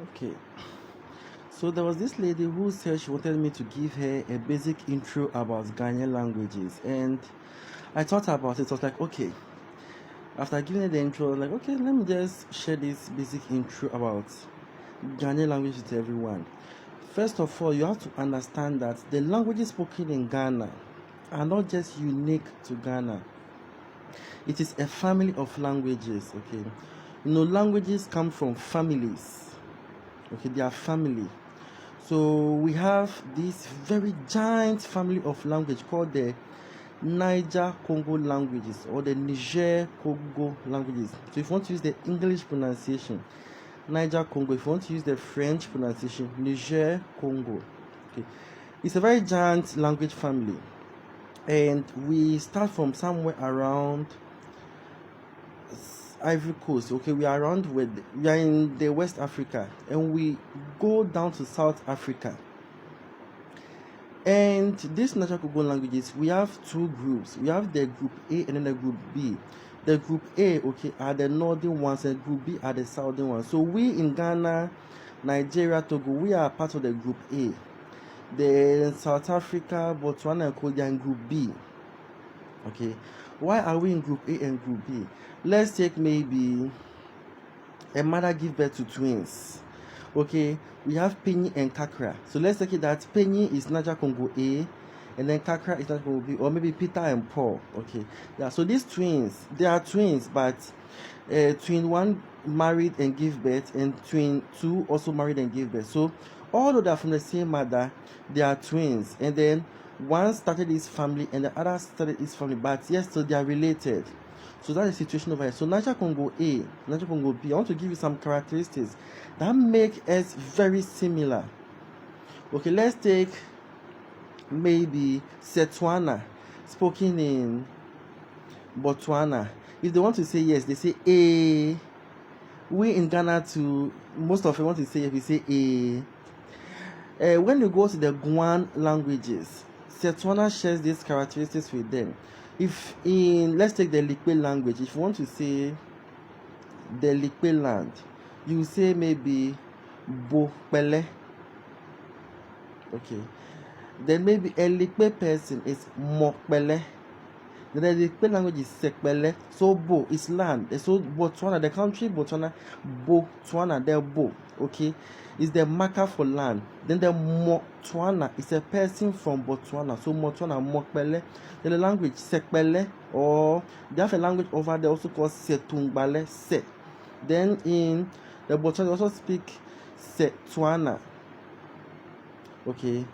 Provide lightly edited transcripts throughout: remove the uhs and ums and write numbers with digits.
Okay, so there was this lady who said she wanted me to give her a basic intro about Ghanaian languages, and I thought about it. I was like, okay, after giving her the intro, I was like, okay, let me just share this basic intro about Ghanaian language with everyone. First of all, you have to understand that the languages spoken in Ghana are not just unique to Ghana. It is a family of languages. Okay, languages come from families. Okay, they are family. So we have this very giant family of language called the Niger-Congo languages or the Niger-Congo languages. So if you want to use the English pronunciation, Niger-Congo. If you want to use the French pronunciation, Niger-Congo. Okay, it's a very giant language family, and we start from somewhere around Ivory Coast. Okay, we are in the West Africa, and we go down to South Africa. And these natural Congo languages, we have two groups. We have the group A and then the group B. The group A, okay, are the northern ones, and group B are the southern ones. So we in Ghana, Nigeria, Togo, we are part of the group A. The South Africa, Botswana, and Kordofanian in group B. Okay, why are we in group A and group B? Let's take maybe a mother give birth to twins. Okay, we have Penny and Kakra. So let's take it that Penny is Niger-Congo A, and then Kakra is Niger-Congo B, or maybe Peter and Paul. Okay, yeah. So these twins, they are twins, but twin one married and gave birth, and twin two also married and gave birth. So although they are from the same mother, they are twins, and then one started his family and the other started his family, but yes, so they are related. So that's the situation over here. So Niger-Congo A, Niger-Congo B, I want to give you some characteristics that make us very similar. Okay, let's take maybe Setswana, spoken in Botswana. If they want to say yes, they say A. We in Ghana too, most of them want to say yes, we say A. When you go to the Guan languages, Setswana shares these characteristics with them. If in, let's take the Likpe language, if you want to say the Likpe land, you say maybe Bo Pele. Okay, then maybe a Likpe person is Mo Pele. Then the Likpe language is Sekpele. So Bo is land. So Botswana, the country Botswana, Botswana, the Bo, okay, is the marker for land. Then the Motswana is a person from Botswana. So Motswana, Mokpele. Then the language Sekpele, or they have a language over there also called Setungbale, Se. Then in the Botswana, they also speak Setswana. Okay.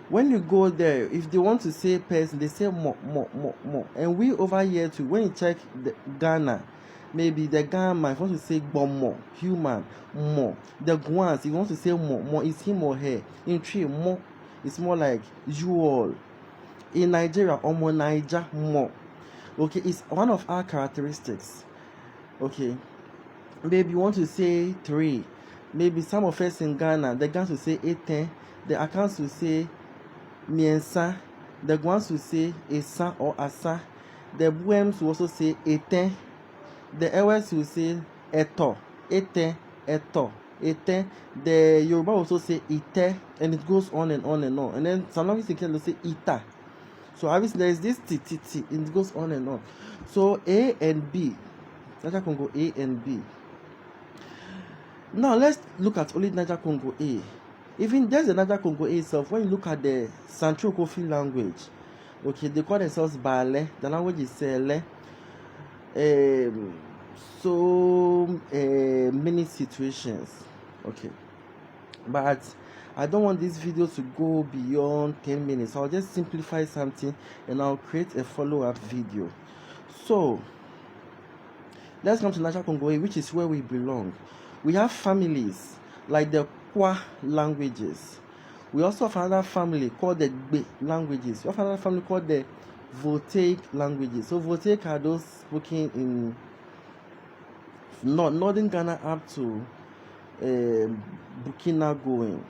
When you go there, if they want to say person, they say mo. And we over here too, when you check the Ghana, maybe the Ghana, if you want to say bomo, human, mo. The Guans, if you want to say mo is him or her. In tree, mo, it's more like you all. In Nigeria, omo Niger, mo. Okay, it's one of our characteristics. Okay, maybe you want to say three. Maybe some of us in Ghana, the Ghans will say 8, the Akans will say Miensa, the ones who say Esa or Asa, the Buems will also say Eten, the Ewes will say Eto, Eten, Eto, Eten, the Yoruba will also say Ite, and it goes on and on and on. And then some languages in Kenya will say Ita. So obviously there is this T, and it goes on and on. So A and B, Niger-Congo A and B. Now let's look at only Niger-Congo A. Even there's the Niger-Congo A itself. When you look at the Central Kofi language, okay, they call themselves Bale. The language is Sele. Many situations. Okay, but I don't want this video to go beyond 10 minutes. I'll just simplify something and I'll create a follow-up video. So let's come to Niger-Congo A, which is where we belong. We have families like the Kwa languages. We also have another family called the Gbe languages. We have another family called the Voltaic languages. So Voltaic are those spoken in northern Ghana up to Burkina going.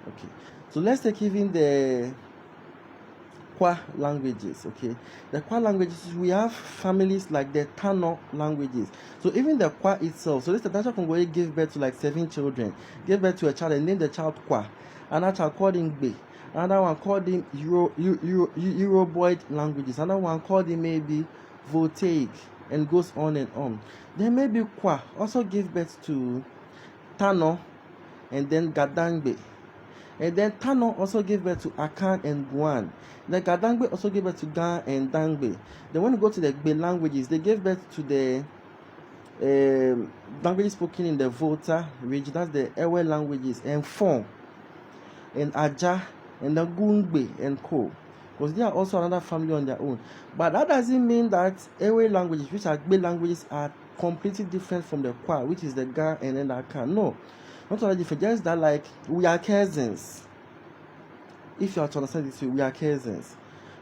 Okay, so let's take even the Kwa languages. Okay, the Kwa languages, we have families like the Tano languages. So even the Kwa itself, so this the Niger-Congo gave birth to like 7 children, gave birth to a child and named the child Kwa. Another child called him Be. Another one called him Euroboid languages. Another one called him maybe Voltaic, and goes on and on. Then maybe Kwa also gave birth to Tano and then Gadangbe. And then Tano also gave birth to Akan and Guan. The Gadangbe also gave birth to Gan and Dangbe. Then when you go to the Gbe languages, they gave birth to the languages spoken in the Volta region. That's the Ewe languages, and Fon, and Aja, and the Gungbe and Co. Because they are also another family on their own. But that doesn't mean that Ewe languages, which are Gbe languages, are completely different from the Kwa, which is the Ga and then the Akan. No. Not only different, just that like we are cousins. If you are to understand this way, we are cousins.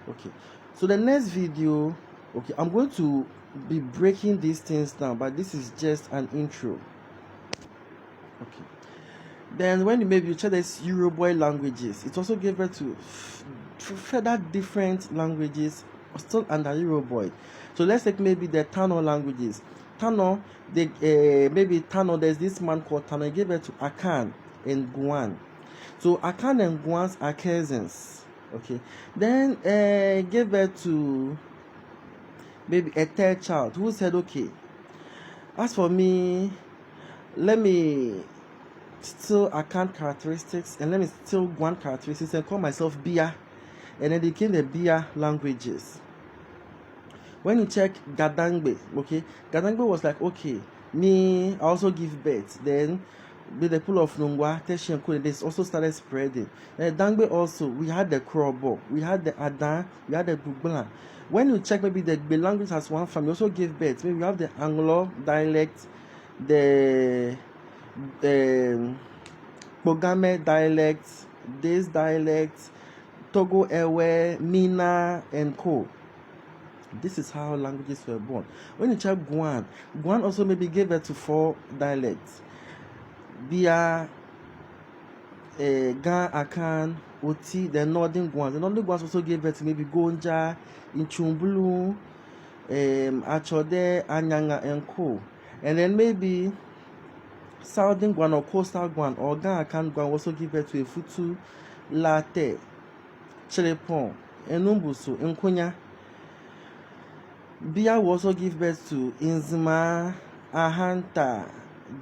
Okay. So the next video, okay, I'm going to be breaking these things down, but this is just an intro. Okay. Then when you check this Euroboid languages, it also gave birth to further different languages still under Euroboid. So let's take maybe the Tano languages. Tano, maybe Tano, there's this man called Tano. He gave birth to Akan and Guan. So Akan and Guan are cousins. Okay. Then gave birth to maybe a third child who said, okay, as for me, let me steal Akan characteristics and let me steal Guan characteristics and call myself Bia. And then they became the Bia languages. When you check Gadangbe, okay, Gadangbe was like, okay, me, I also give birth. Then with the pool of Nungwa, Teshi and Kode, this also started spreading. And Dangbe also, we had the Krobo, we had the Adan, we had the Bugbala. When you check maybe the Gbe language as one family, also give birth. Maybe you have the Anglo dialect, the Bogame dialect, this dialect, Togo Ewe, Mina, and Co. This is how languages were born. When you check Guan, Guan also maybe gave birth to 4 dialects. Bia, Gan, Akan, Oti, the northern Guans. The northern Guans also gave birth to maybe Gonja, Inchumbulu, Achode, Anyanga, and Co. And then maybe southern Guan or coastal Guan or Gan, Akan Guan also gave birth to Efutu, Late, Chelepon, Enumbusu, Nkonya. Bia will also give birth to Inzima, Ahanta,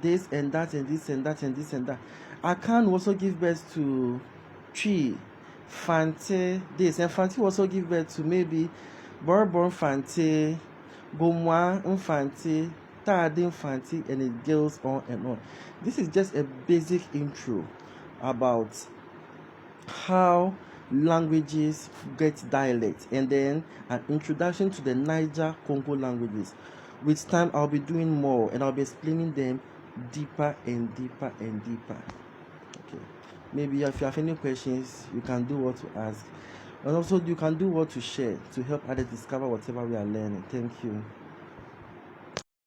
this and that and this and that and this and that. Akan will also give birth to Tree, Fante, this, and Fante will also give birth to maybe Bourbon Fante, Gomwa Infante, Tadi Infante, and it goes on and on. This is just a basic intro about how languages get dialects, and then an introduction to the Niger-Congo languages. With time, I'll be doing more and I'll be explaining them deeper and deeper and deeper. Okay. Maybe if you have any questions, you can do what to ask, and also you can do what to share to help others discover whatever we are learning. Thank you.